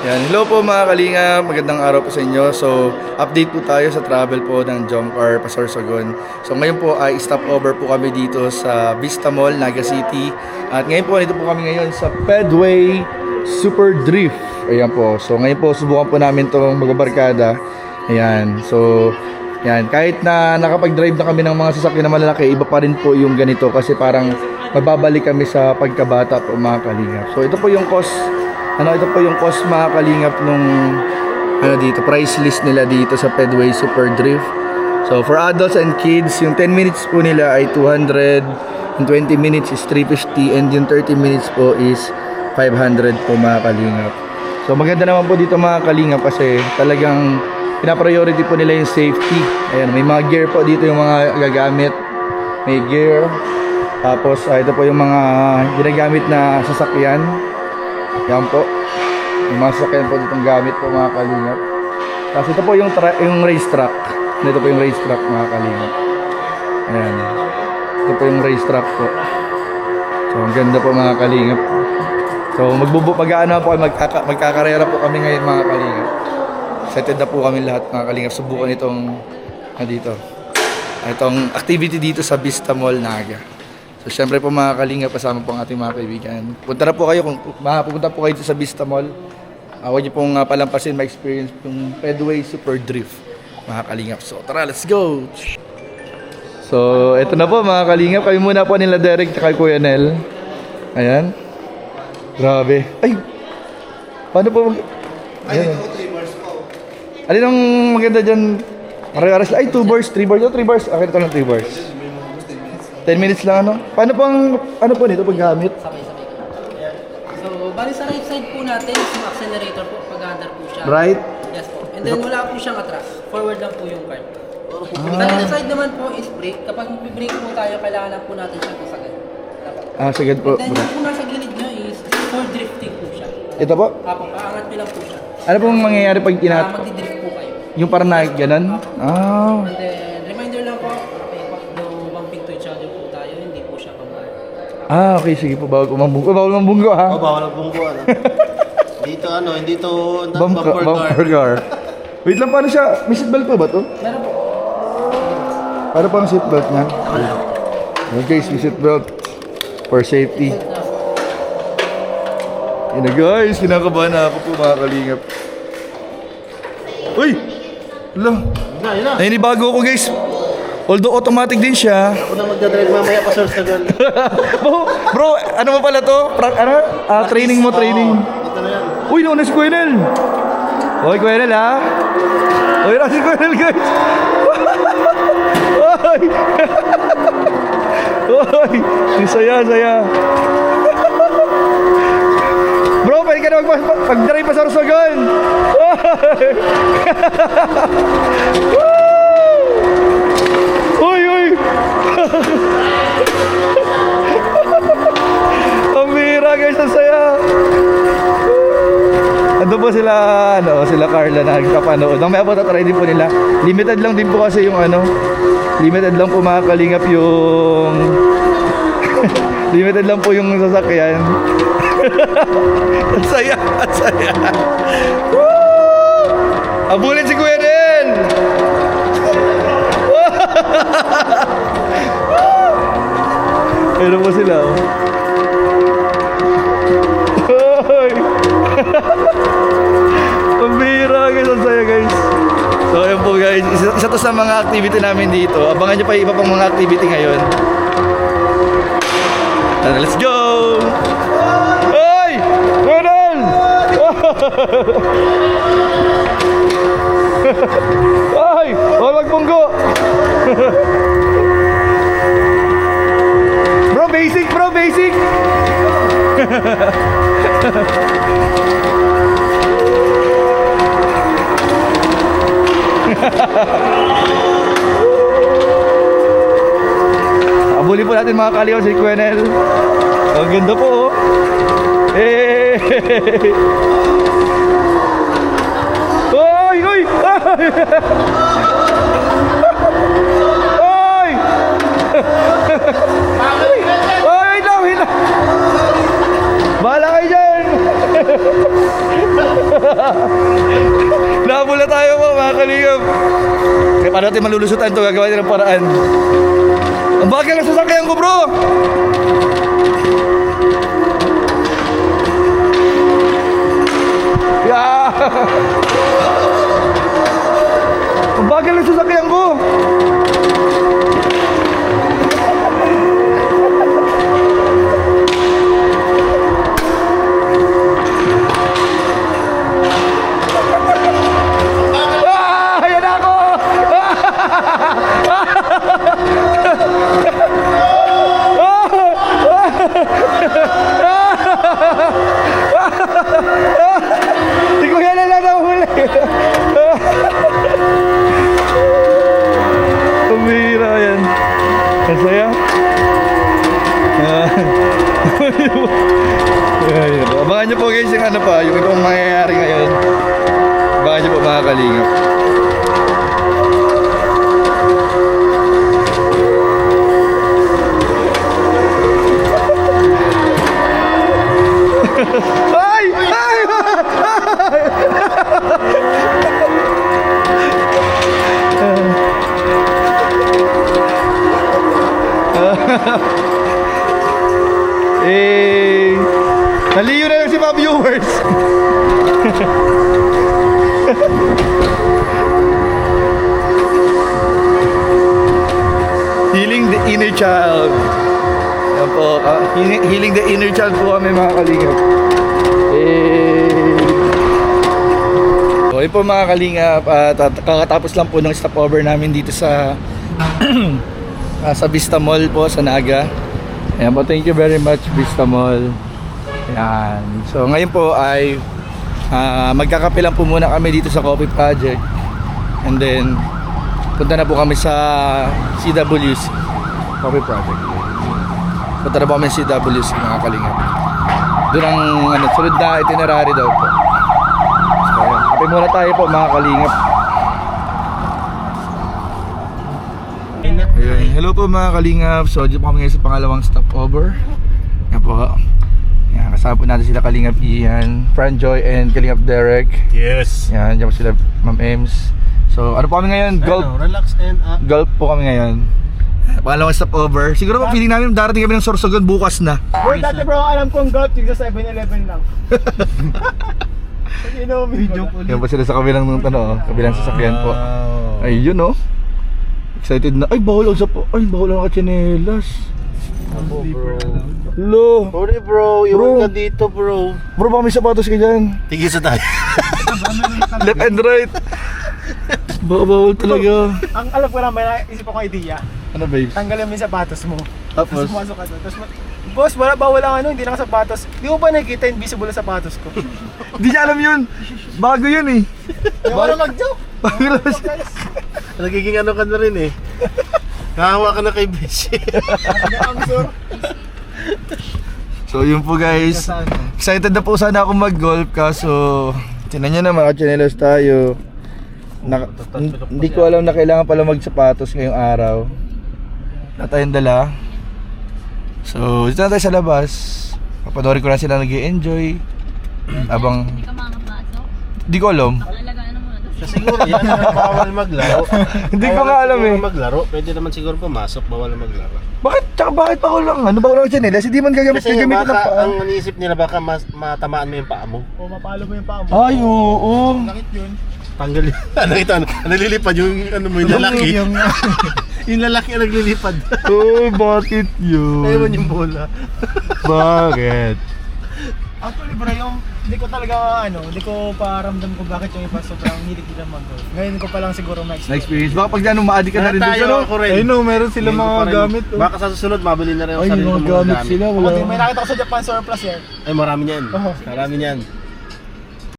Yan. Hello po mga kalinga, magandang araw po sa inyo. So, update po tayo sa travel po ng Jomcar Pasorsogon. So, ngayon po ay stop over po kami dito sa Vista Mall, Naga City. At ngayon po, dito po kami ngayon sa Pedway Super Drift. Ayan po. So, ngayon po, subukan po namin itong magbabarkada. Ayan. So, yan. Kahit na nakapag-drive na kami ng mga sasakyan na malalaki, iba pa rin po yung ganito kasi parang magbabalik kami sa pagkabata po mga kalinga. So, ito po yung ito po yung cost mga kalingap nung dito, price list nila dito sa Pedway Super Drift. So for adults and kids, yung 10 minutes po nila ay 200, yung 20 minutes is 350, and yung 30 minutes po is 500 po mga kalingap. So maganda naman po dito mga kalingap kasi talagang pinapriority po nila yung safety. Ayan, may mga gear po dito yung mga gagamit. May gear. Tapos ito po yung mga ginagamit na sasakyan. Yan po. Yung mga sasakyan po ditong gamit po mga kalingap. Tapos ito po yung racetrack. Ito po yung racetrack mga kalingap. Ayan. Ito po yung racetrack po. So ang ganda po mga kalingap. So magkakarera po kami ngayon mga kalingap. Excited na po kami lahat mga kalingap. Subukan itong activity dito sa Vista Mall, Naga. So syempre po mga kalingap, kasama po ang ating mga kaibigan. Punta na po kayo kung pupunta po kayo sa Vista Mall. Huwag niyo pong palampasin ma-experience yung Pedway Super Drift mga kalingap. So tara, let's go! So eto na po mga kalingap. Kayo muna po nila Derek at Kuya Nel. Ayan. Grabe. Ay! Paano po Ay, ito 3 bars po. Alin ang maganda dyan? Aras ay 2 bars, 3 bars. 3 bars. Akin ito ng 3 bars. 10 minutes lang ano? Paano po nito paggamit? Sabay-sabay ka. So, bali sa right side po natin, yung accelerator po, pag-under po siya. Right? Yes po. And then wala po siyang atras. Forward lang po yung cart. Sa side naman po is brake. Kapag mag-brake po tayo, kailangan lang po natin siya pasagad. Sagad po. And then yung po nasa gilid nyo is for drifting po siya. Ito po? Apo, aangat nyo lang po siya. Ano pong mangyayari pag Magdi-drift po kayo. yung parang ganun? Ah. And then, reminder lang po, okay, no bumping to each other po tayo, hindi po siya pang Okay, sige po. Bawal mambunggo. Bawal mambunggo ha? Bawal ang bungguan. Hindi to bumper Bumper car. car. Wait lang, paano siya? May seatbelt po ba to? Meron po. Paano pang seatbelt niya? Okay, may seatbelt for safety. Yun na guys, kinakabahan na ako po mga kalingap. Uy! Lang. Yun na. Nainibago ako guys. Although automatic din siya. Ako na magdadrive mamaya pa sa gan. Bro, ano mo pala to? Training mo, training. Ito na yan. Uy, nauna si Kuya Nel. Uy, Kuya Nel ha. Uy, na si Kuya Nel guys. Uy. Uy, saya. Bro, pwede ka na pag-drive pa sa Sorsogon. Uy. Ang bira guys, ang saya. Ando po sila Carla na nagpapanood. Ang may try din po nila. Limited lang din po kasi yung limited lang po mga kalingap yung limited lang po yung sasakyan. Ang saya. Woo! Abulin si Kuya Nel! Ayun po sila Hoy! Pambira guys, ang saya guys. So ayun po guys, isa to sa mga activity namin dito. Abangan nyo pa iba pang mga activity ngayon. Let's go! Hoy! Kunan! Hoy! Huwag bunggo! Bro, basic! Abuli po natin mga kaliw si Kuya Nel. Ang ganda po Oy! Wait lang. Bahala kayo dyan. Nabula tayo po mga kalingap. Kaya paano natin malulusutan ito, gagawa natin ng paraan. Ang bagal ng sasakyan ko bro! Yeah! Ang bagal ng sasakyan ko! Ayan ako! Si Kuya na lang nahuli. Ang bihira yan. Ang saya. Abangan nyo po guys yung ano pa, yung ibang mangyayari ngayon. Abangan nyo po mga kalingap. Ay! Ay! Eh, naliyo na lang si mga viewers. Healing the inner child. Yan po, healing the inner child po kami mga kalingap. So yun po mga kalingap, kakatapos lang po ng stopover namin dito sa sa Vista Mall po sa Naga. Ayan po, thank you very much Vista Mall. Ayan. So ngayon po ay magkakape lang po muna kami dito sa Coffee Project. And then punta na po kami sa CWC Coffee Project. Punta na po kami sa CWC mga kalingap. Doon ang sunod na itinerary daw po. So ayan, kape muna tayo po mga kalingap. Ayun. Hello po mga kalingap. So dito po kami ngayon sa pangalawang stopover. Yan po. Yan, kasama po natin sila Kalingap Ian, Franjoy and Kalingap Derek. Yes. Yan, dyan po sila Ma'am Ems. So ano po kami ngayon? Golf. Relax and Golf po kami ngayon. Pangalawang stopover. Siguro po feeling namin darating kami ng Sorsogon bukas na. Bro, dati bro, alam kong golf yung sa 7-Eleven lang. Video po. Yan po sila sa kabilang kabilang sasakyan po. Ayun oh. Excited na. Ay, bawal ako ay, bawal ako kachinelas. Lo. Sorry bro, iwan ka dito bro. Bro, baka may sapatos ka dyan. Tigil sa tayo. Left and right. Bawal talaga. Ang alam ko lang, may naisip akong idea. Ano babe? Tanggalin mo yung sapatos mo. Tapos? Tapos pumasok ka doon. Tapos, boss, bawal ang hindi lang sapatos. Di mo ba nakikita invisible na sapatos ko? Hindi niya alam yun. Bago yun eh. Wala mag-joke. Bago lang siya. Nagiging ano ka na rin eh. Nakahawa ka na kay Beshi. So yun po guys. Excited na po sana ako mag-golf kaso tinan nyo na mga chinelas tayo. Hindi ko alam na kailangan pala magsapatos ngayong araw. Na tayong dala. So dito na tayo sa labas. Papanoorin ko na sila nag-i-enjoy. Abang Hindi ka makapasok. di ko alam. Alagaan mo na to. Siguro yan ang bawal maglaro. Hindi ko nga alam eh. Maglaro, pwede naman siguro pumasok, bawal maglaro. Bakit? Tsaka bakit pa ko lang? Ano ba ko lang chinelas? Hindi man gagamit Kasi ng baka, paa. ang iniisip nila baka matamaan mo yung paa mo. O mapalo mo yung paa mo. Ay oo. Sakit yun. Tanggal yun. Nakita ano, nalilipad yung ano mo, yung lalaki. Yung lalaki ang naglilipad. Uy, bakit yun? Ewan yung bola. Bakit? Actually bro, yung hindi ko talaga hindi ko paramdam kung bakit yung iba sobrang hilig nila mag-golf. Ngayon ko pa lang siguro Na-experience. Baka pag ano, ma-addict ka na rin Tayo, doon. ako rin. Ayun no, meron sila Ngayon ko mga pa rin. gamit. Baka sa susunod, mabili na rin ako Ay, sarili mga kong gamit sila. May Wala. nakita ko sa Japan surplus yan. Ay, marami niyan. Oo. Marami niyan.